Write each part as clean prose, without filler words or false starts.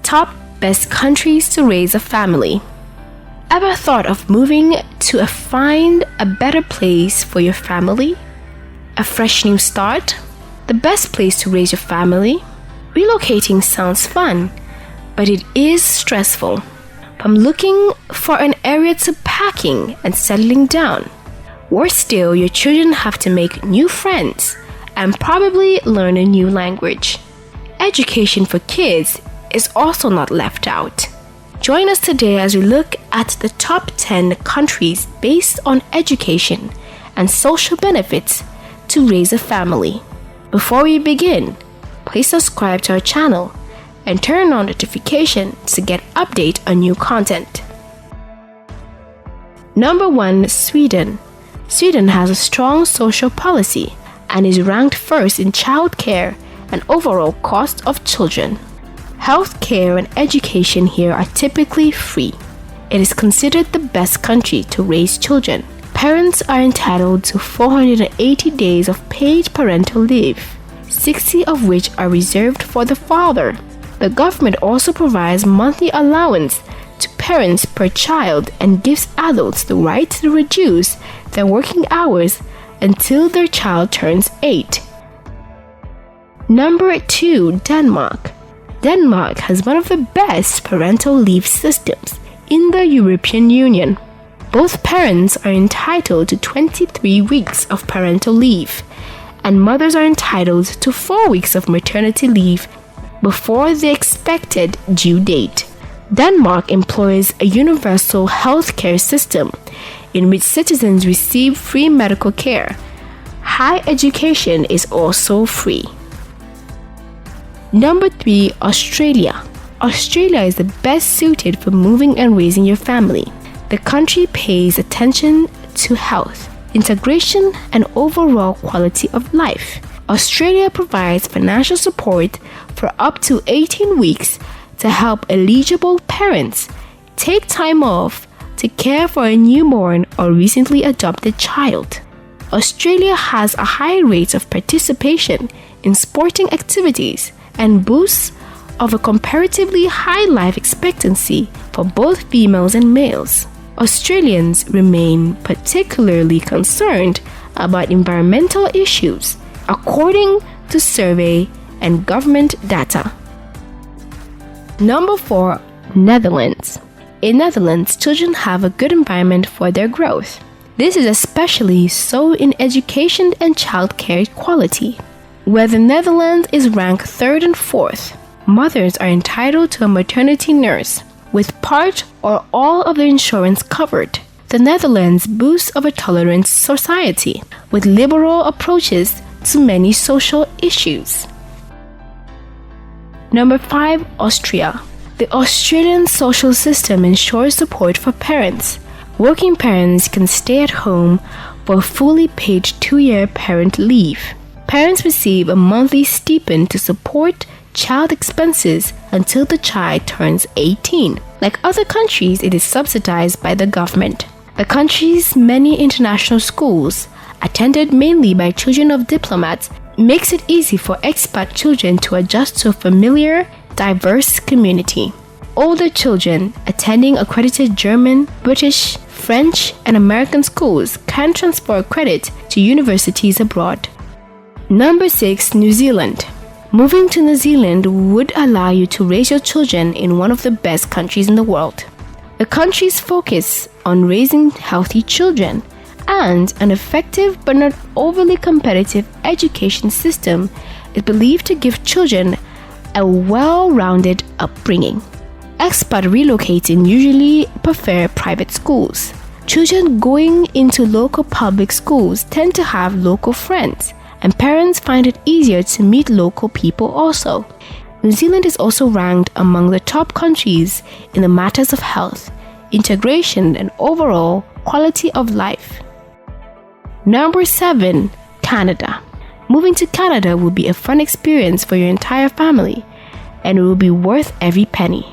Top best countries to raise a family. Ever thought of moving to find a better place for your family? A fresh new start? The best place to raise your family? Relocating sounds fun, but it is stressful. From looking for an area to packing and settling down. Worse still, your children have to make new friends and probably learn a new language. Education for kids is also not left out. Join us today as we look at the top 10 countries based on education and social benefits to raise a family. Before we begin, please subscribe to our channel and turn on notifications to get update on new content. Number 1. Sweden. Sweden has a strong social policy and is ranked first in childcare and overall cost of children. Healthcare and education here are typically free. It is considered the best country to raise children. Parents are entitled to 480 days of paid parental leave, 60 of which are reserved for the father. The government also provides monthly allowance to parents per child and gives adults the right to reduce their working hours until their child turns 8. Number 2. Denmark. Denmark has one of the best parental leave systems in the European Union. Both parents are entitled to 23 weeks of parental leave, and mothers are entitled to 4 weeks of maternity leave before the expected due date. Denmark employs a universal healthcare system in which citizens receive free medical care. Higher education is also free. Number 3. Australia. Australia is the best suited for moving and raising your family. The country pays attention to health, integration, and overall quality of life. Australia provides financial support for up to 18 weeks to help eligible parents take time off to care for a newborn or recently adopted child. Australia has a high rate of participation in sporting activities and boasts of a comparatively high life expectancy for both females and males. Australians remain particularly concerned about environmental issues, according to survey and government data. Number 4. Netherlands. In Netherlands, children have a good environment for their growth. This is especially so in education and childcare quality, where the Netherlands is ranked 3rd and 4th. Mothers are entitled to a maternity nurse, with part or all of their insurance covered. The Netherlands boasts of a tolerant society, with liberal approaches to many social issues. Number 5. Austria. The Australian social system ensures support for parents. Working parents can stay at home for a fully paid 2-year parent leave. Parents receive a monthly stipend to support child expenses until the child turns 18. Like other countries, it is subsidized by the government. The country's many international schools, attended mainly by children of diplomats, makes it easy for expat children to adjust to a familiar, diverse community. Older children attending accredited German, British, French, and American schools can transfer credit to universities abroad. Number 6. New Zealand. Moving to New Zealand would allow you to raise your children in one of the best countries in the world. The country's focus on raising healthy children and an effective but not overly competitive education system is believed to give children a well-rounded upbringing. Expats relocating usually prefer private schools. Children going into local public schools tend to have local friends, and parents find it easier to meet local people also. New Zealand is also ranked among the top countries in the matters of health, integration, and overall quality of life. Number 7. Canada. Moving to Canada will be a fun experience for your entire family, and it will be worth every penny.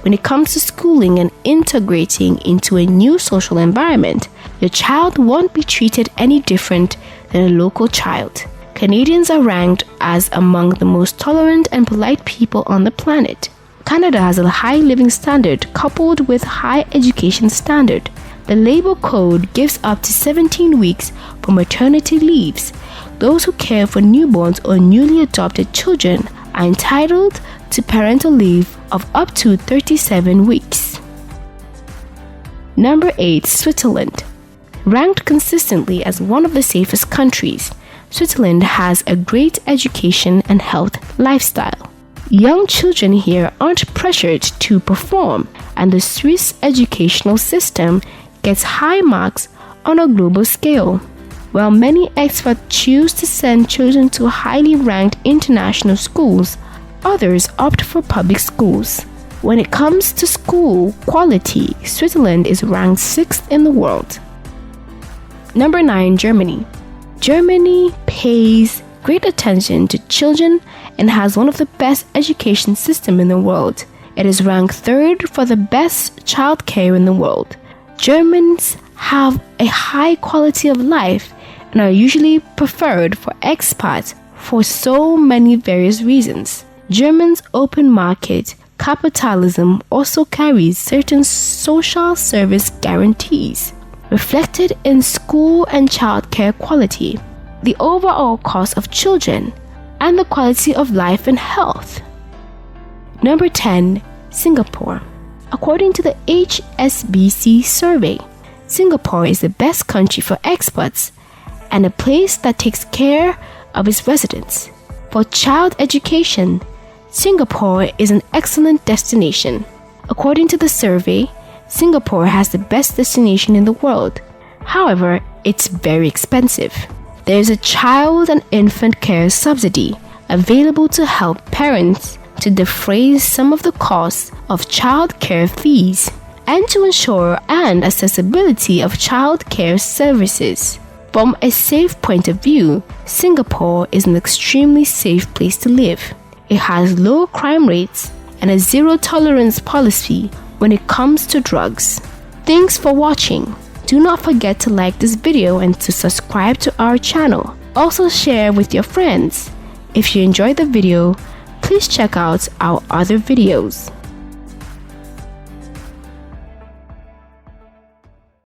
When it comes to schooling and integrating into a new social environment, your child won't be treated any different than a local child. Canadians are ranked as among the most tolerant and polite people on the planet. Canada has a high living standard coupled with high education standard. The Labor Code gives up to 17 weeks for maternity leaves. Those who care for newborns or newly adopted children are entitled to parental leave of up to 37 weeks. Number 8. Switzerland. Ranked consistently as one of the safest countries, Switzerland has a great education and health lifestyle. Young children here aren't pressured to perform, and the Swiss educational system gets high marks on a global scale. While many experts choose to send children to highly ranked international schools, others opt for public schools. When it comes to school quality, Switzerland is ranked 6th in the world. Number 9. Germany. Germany pays great attention to children and has one of the best education systems in the world. It is ranked 3rd for the best childcare in the world. Germans have a high quality of life and are usually preferred for expats for so many various reasons. Germans' open market capitalism also carries certain social service guarantees, reflected in school and childcare quality, the overall cost of children, and the quality of life and health. Number 10. Singapore. According to the HSBC survey, Singapore is the best country for expats and a place that takes care of its residents. For child education, Singapore is an excellent destination. According to the survey, Singapore has the best destination in the world. However, it's very expensive. There is a child and infant care subsidy available to help parents to defray some of the costs of child care fees and to ensure an accessibility of child care services. From a safe point of view, Singapore is an extremely safe place to live. It has low crime rates and a zero-tolerance policy when it comes to drugs. Thanks for watching. Do not forget to like this video and to subscribe to our channel. Also share with your friends. If you enjoyed the video, please check out our other videos.